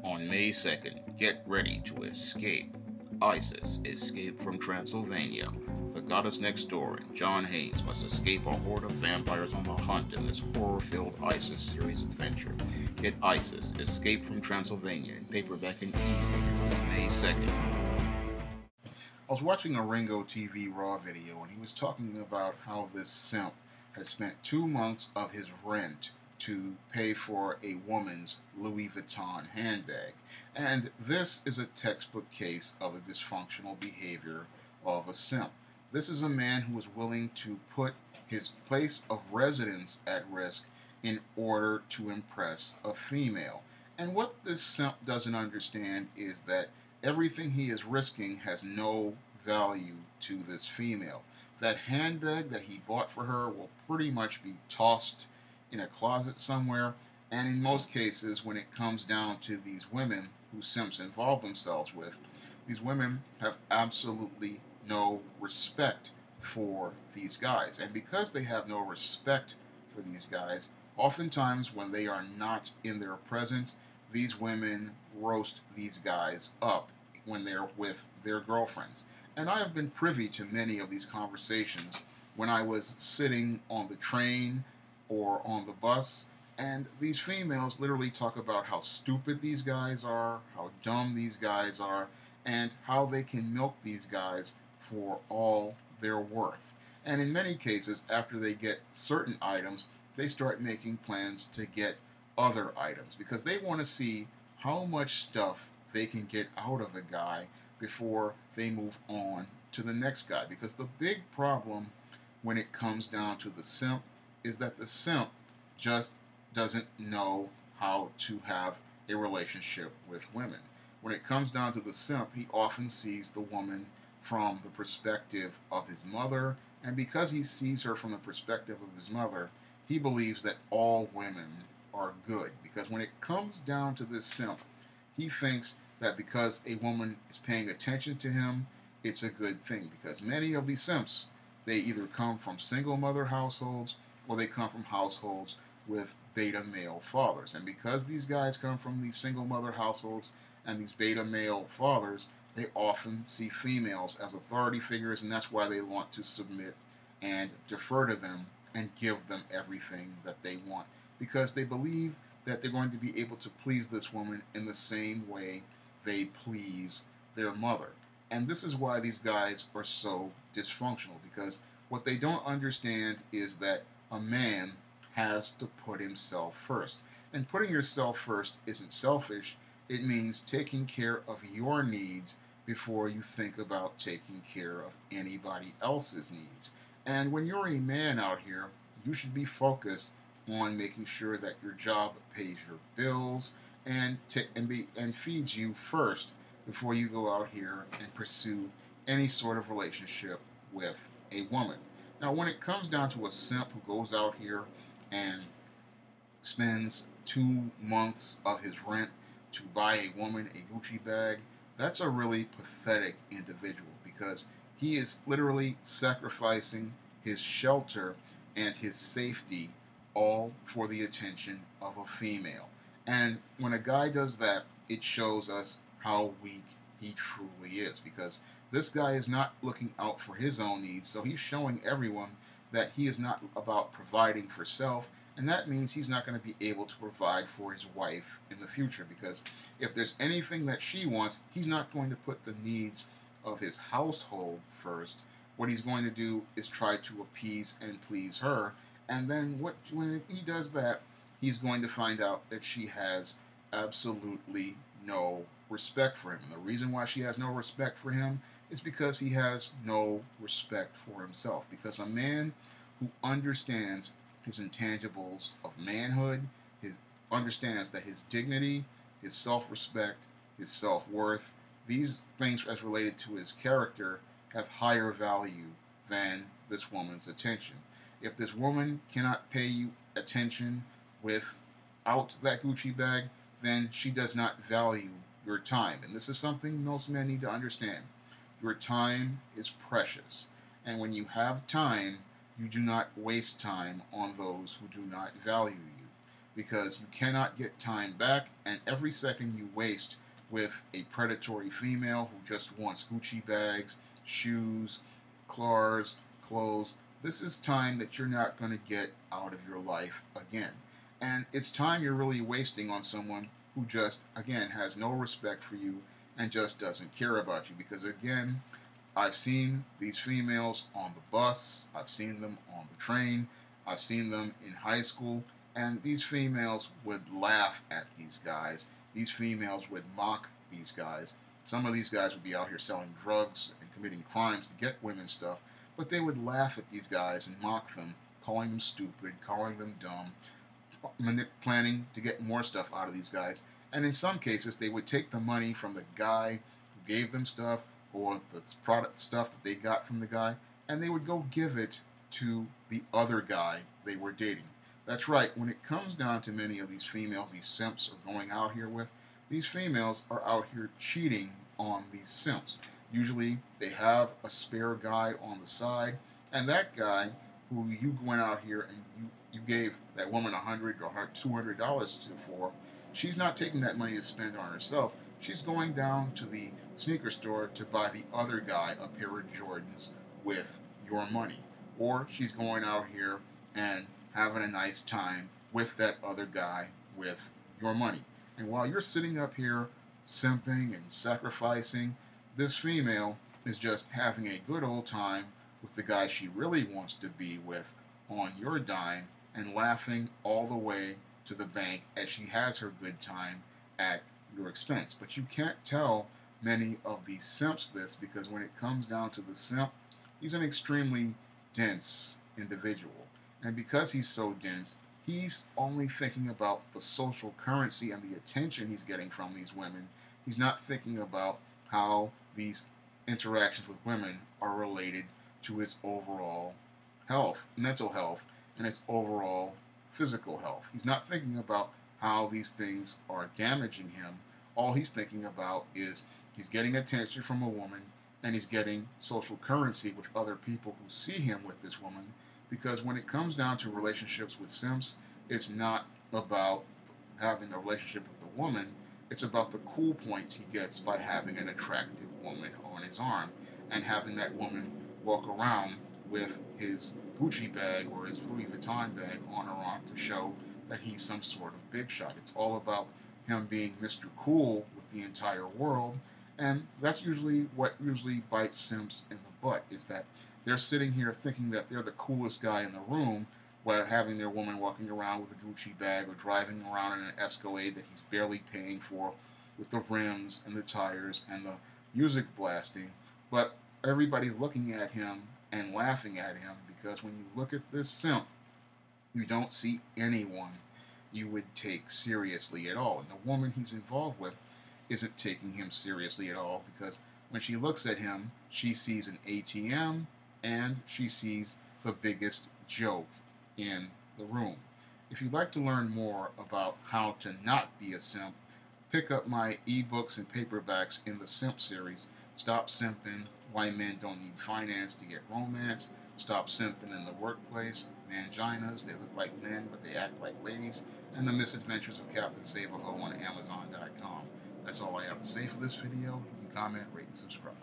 On May 2nd, get ready to escape. Isis, Escape from Transylvania. The goddess next door and John Haynes must escape a horde of vampires on the hunt in this horror-filled Isis series adventure. Get Isis, Escape from Transylvania in paperback and e-readers May 2nd. I was watching a Ringo TV Raw video and he was talking about how this simp had spent 2 months of his rent to pay for a woman's Louis Vuitton handbag. And this is a textbook case of the dysfunctional behavior of a simp. This is a man who is willing to put his place of residence at risk in order to impress a female. And what this simp doesn't understand is that everything he is risking has no value to this female. That handbag that he bought for her will pretty much be tossed in a closet somewhere, and in most cases, when it comes down to these women who simps involve themselves with, these women have absolutely no respect for these guys. And because they have no respect for these guys, oftentimes when they are not in their presence, these women roast these guys up when they're with their girlfriends. And I have been privy to many of these conversations when I was sitting on the train or on the bus, and these females literally talk about how stupid these guys are, how dumb these guys are, and how they can milk these guys for all their worth. And in many cases, after they get certain items, they start making plans to get other items because they want to see how much stuff they can get out of a guy before they move on to the next guy. Because the big problem when it comes down to the simp is that the simp just doesn't know how to have a relationship with women. When it comes down to the simp, he often sees the woman from the perspective of his mother, and because he sees her from the perspective of his mother, he believes that all women are good. Because when it comes down to this simp, he thinks that because a woman is paying attention to him, it's a good thing. Because many of these simps, they either come from single mother households or they come from households with beta male fathers. And because these guys come from these single mother households and these beta male fathers, they often see females as authority figures, and that's why they want to submit and defer to them and give them everything that they want. Because they believe that they're going to be able to please this woman in the same way they please their mother. And this is why these guys are so dysfunctional, because what they don't understand is that a man has to put himself first. And putting yourself first isn't selfish. It means taking care of your needs before you think about taking care of anybody else's needs. And when you're a man out here, you should be focused on making sure that your job pays your bills and feeds you first before you go out here and pursue any sort of relationship with a woman. Now, when it comes down to a simp who goes out here and spends 2 months of his rent to buy a woman a Gucci bag, that's a really pathetic individual because he is literally sacrificing his shelter and his safety all for the attention of a female. And when a guy does that, it shows us how weak he truly is, because this guy is not looking out for his own needs, so he's showing everyone that he is not about providing for self, and that means he's not going to be able to provide for his wife in the future, because if there's anything that she wants, he's not going to put the needs of his household first. What he's going to do is try to appease and please her, and then when he does that, he's going to find out that she has absolutely no respect for him. And the reason why she has no respect for him is because he has no respect for himself. Because a man who understands his intangibles of manhood, understands that his dignity, his self-respect, his self-worth, these things as related to his character have higher value than this woman's attention. If this woman cannot pay you attention without that Gucci bag, then she does not value your time. And this is something most men need to understand. Your time is precious. And when you have time, you do not waste time on those who do not value you. because you cannot get time back, and every second you waste with a predatory female who just wants Gucci bags, shoes, cars, clothes, this is time that you're not going to get out of your life again. And it's time you're really wasting on someone who just, again, has no respect for you and just doesn't care about you. Because, again, I've seen these females on the bus, I've seen them on the train, I've seen them in high school, and these females would laugh at these guys. These females would mock these guys. Some of these guys would be out here selling drugs and committing crimes to get women's stuff, but they would laugh at these guys and mock them, calling them stupid, calling them dumb, planning to get more stuff out of these guys. And in some cases, they would take the money from the guy who gave them stuff or the product stuff that they got from the guy, and they would go give it to the other guy they were dating. That's right, when it comes down to many of these females these simps are going out here with, these females are out here cheating on these simps. Usually they have a spare guy on the side, and that guy who you went out here and you gave that woman $100 or $200 to for, she's not taking that money to spend on herself. She's going down to the sneaker store to buy the other guy a pair of Jordans with your money. Or she's going out here and having a nice time with that other guy with your money. And while you're sitting up here simping and sacrificing, this female is just having a good old time with the guy she really wants to be with on your dime and laughing all the way to the bank as she has her good time at your expense. But you can't tell many of these simps this, because when it comes down to the simp, he's an extremely dense individual. And because he's so dense, he's only thinking about the social currency and the attention he's getting from these women. He's not thinking about how these interactions with women are related to his overall health, mental health, and his overall physical health. He's not thinking about how these things are damaging him. All he's thinking about is he's getting attention from a woman, and he's getting social currency with other people who see him with this woman. Because when it comes down to relationships with simps, it's not about having a relationship with the woman, it's about the cool points he gets by having an attractive woman on his arm and having that woman walk around with his Gucci bag or his Louis Vuitton bag on her arm to show that he's some sort of big shot. It's all about him being Mr. Cool with the entire world, and that's usually what usually bites simps in the butt, is that they're sitting here thinking that they're the coolest guy in the room while having their woman walking around with a Gucci bag or driving around in an Escalade that he's barely paying for with the rims and the tires and the music blasting. But everybody's looking at him and laughing at him, because when you look at this simp, you don't see anyone you would take seriously at all. And the woman he's involved with isn't taking him seriously at all, because when she looks at him, she sees an ATM and she sees the biggest joke in the room. If you'd like to learn more about how to not be a simp, pick up my ebooks and paperbacks in the Simp series. Stop Simping, Why Men Don't Need Finance to Get Romance, Stop Simping in the Workplace, Manginas, They Look Like Men but They Act Like Ladies, and The Misadventures of Captain Save-A-Ho on Amazon.com. That's all I have to say for this video. You can comment, rate, and subscribe.